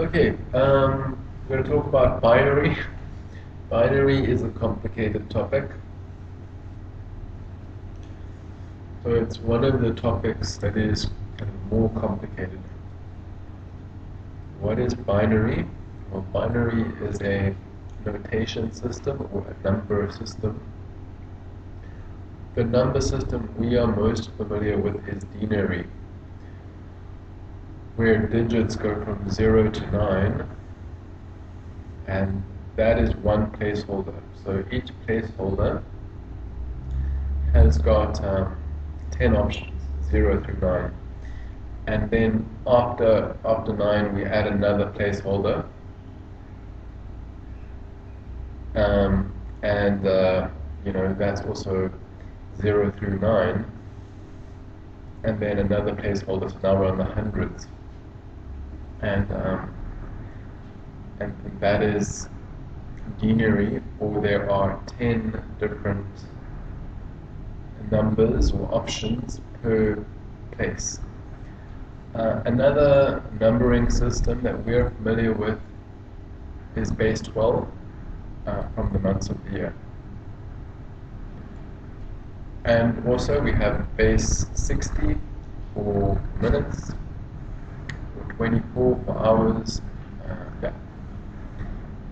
Okay, we're going to talk about binary. Binary is a complicated topic. So it's one of the topics that is kind of more complicated. What is binary? Well, binary is a notation system or a number system. The number system we are most familiar with is denary, where digits go from 0 to 9, and that is one placeholder. So each placeholder has got 10 options, 0 through 9. And then after 9, we add another placeholder. That's also 0 through 9. And then another placeholder, so now we're on the hundreds. And that is denary, or there are 10 different numbers or options per place. Another numbering system that we're familiar with is base 12 from the months of the year. And also we have base 60 for minutes, or 24 for hours.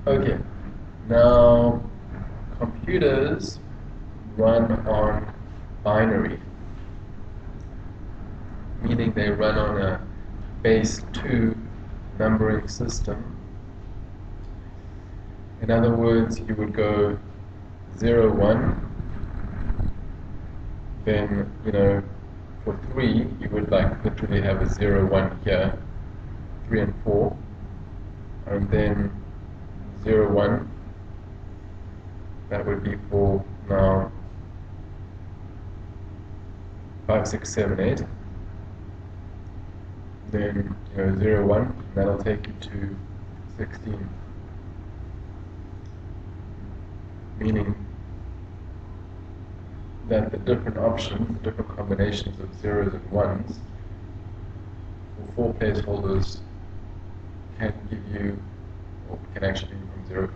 Okay, now computers run on binary, meaning they run on a base 2 numbering system. In other words, you would go 0, 1, then, for 3, you would literally have a 0, 1 here, 3 and 4, and then 0, 1, that would be for now 5, 6, 7, 8. Then 0, 1, that'll take you to 16. Meaning that the different options, the different combinations of zeros and ones for 4 placeholders can give you, or can actually be from 0 to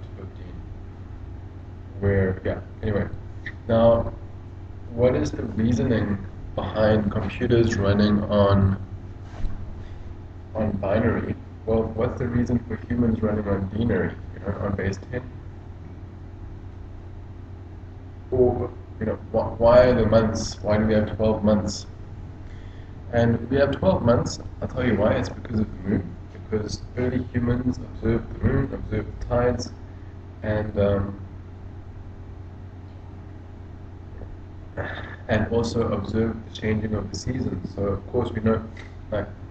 15. Anyway. Now, what is the reasoning behind computers running on binary? Well, what's the reason for humans running on denary, on base 10? Or, why are the months? Why do we have 12 months? And we have 12 months, I'll tell you why, it's because of the moon. Because early humans observed the moon, observed the tides, and also observed the changing of the seasons. So of course we know,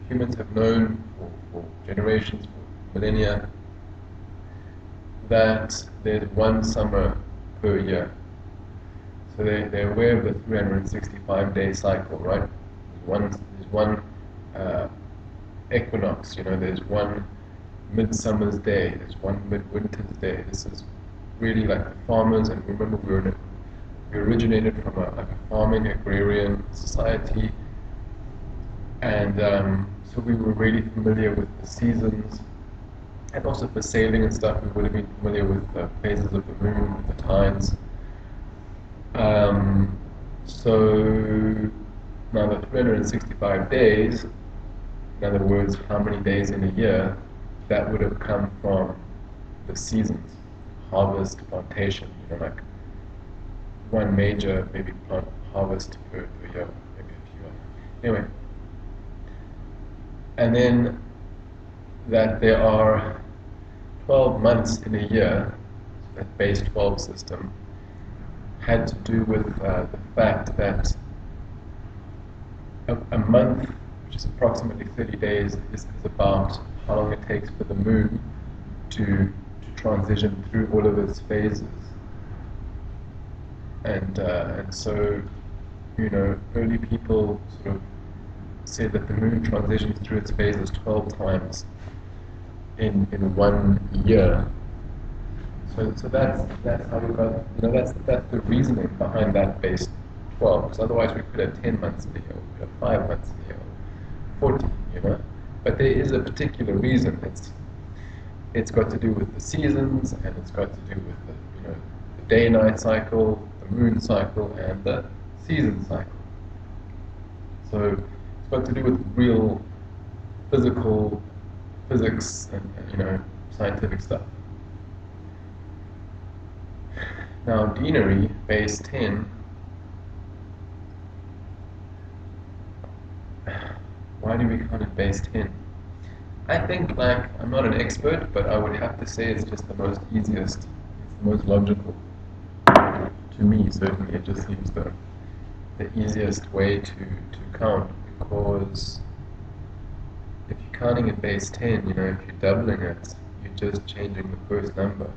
humans have known for generations, for millennia, that there's one summer per year. So they're aware of the 365-day cycle, right? There's one equinox, there's one midsummer's day, there's one midwinter's day. This is really like the farmers, and remember we originated from a farming agrarian society, and so we were really familiar with the seasons, and also for sailing and stuff we would have been familiar with the phases of the moon, with the tides. So now the 365 days, in other words, how many days in a year, that would have come from the seasons, harvest, plantation, like one major maybe plant harvest per year, maybe a few. Anyway, and then that there are 12 months in a year, that base 12 system, had to do with the fact that a month, which is approximately 30 days, is about how long it takes for the moon to transition through all of its phases. And so, early people sort of said that the moon transitions through its phases 12 times in 1 year. So that's how we got, that's the reasoning behind that base 12, because otherwise we could have 10 months in a year, we could have 5 months in a year, 14, But there is a particular reason. it's got to do with the seasons, and it's got to do with the day-night cycle, the moon cycle, and the season cycle. So it's got to do with real physics and scientific stuff. Now denary, base 10, why do we count it base 10? I think, I'm not an expert, but I would have to say it's just the most easiest, it's the most logical. To me, certainly, it just seems the easiest way to count, because if you're counting at base 10, if you're doubling it, you're just changing the first number.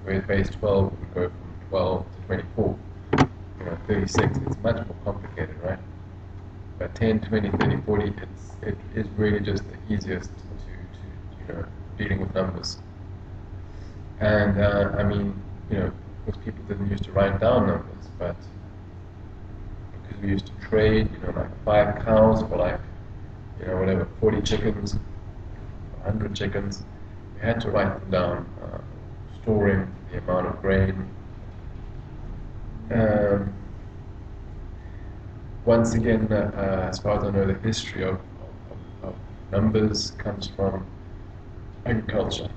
Where base 12 would go from 12 to 24, 36, it's much more complicated, right? But 10, 20, 30, 40, it is really just the easiest to dealing with numbers. And most people didn't used to write down numbers, but because we used to trade, like 5 cows for 40 chickens, 100 chickens, we had to write them down, storing the amount of grain. Once again, as far as I know, the history of numbers comes from agriculture.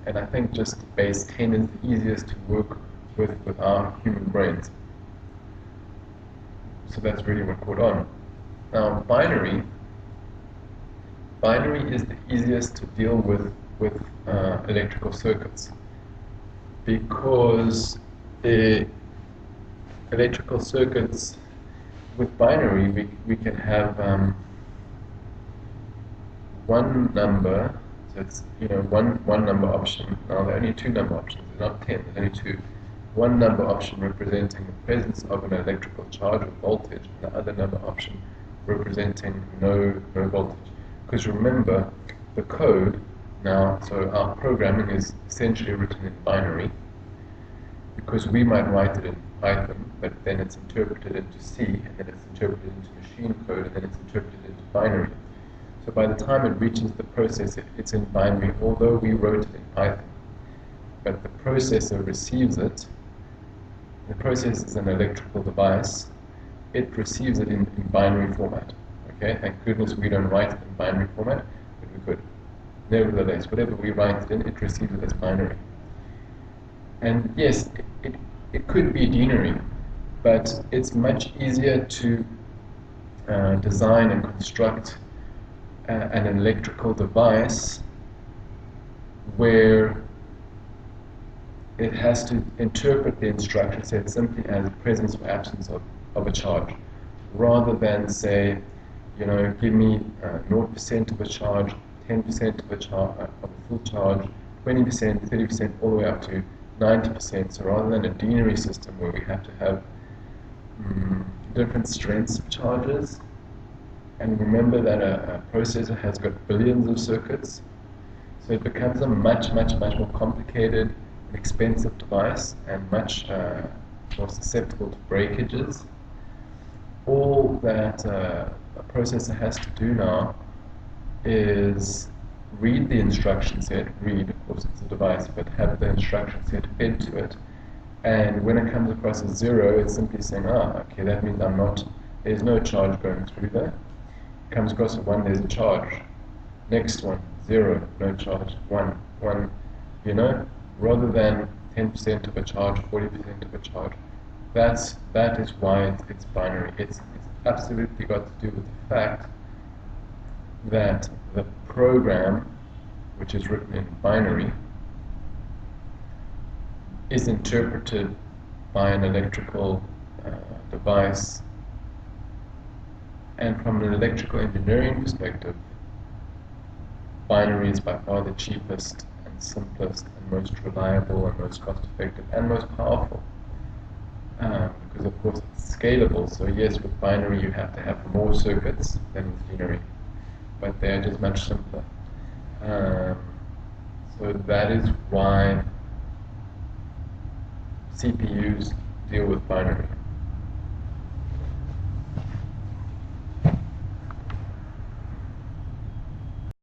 And I think just base 10 is the easiest to work with our human brains. So that's really what caught on. Now binary is the easiest to deal with electrical circuits, because the electrical circuits with binary, we can have one number, so it's one number option. Now there are only 2 number options, there's not 10, there's only 2. One number option representing the presence of an electrical charge or voltage, and the other number option representing no voltage. Because remember, the code now, so our programming is essentially written in binary, because we might write it in Python, but then it's interpreted into C, and then it's interpreted into machine code, and then it's interpreted into binary. So by the time it reaches the processor, it's in binary, although we wrote it in Python. But the processor receives it. The processor is an electrical device. It receives it in binary format. Okay, thank goodness we don't write it in binary format, but we could. Nevertheless, whatever we write it in, it receives it as binary. And yes, it could be denary, but it's much easier to design and construct an electrical device where it has to interpret the instruction set simply as presence or absence of a charge, rather than say, give me 0% of a charge, 10% of a full charge, 20%, 30%, all the way up to 90%. So rather than a denary system where we have to have different strengths of charges, and remember that a processor has got billions of circuits, so it becomes a much more complicated and expensive device, and much more susceptible to breakages. All that a processor has to do now is read the instruction set, of course it's a device, but have the instruction set fed to it, and when it comes across a 0, it's simply saying, okay, that means there's no charge going through there. It comes across a 1, there's a charge. Next one, 0, no charge, 1, rather than 10% of a charge, 40% of a charge. That is why it's binary. It's absolutely got to do with the fact that the program, which is written in binary, is interpreted by an electrical device. And from an electrical engineering perspective, binary is by far the cheapest and simplest and most reliable and most cost-effective and most powerful. Because of course it's scalable. So yes, with binary you have to have more circuits than with denary, but they're just much simpler. So that is why CPUs deal with binary.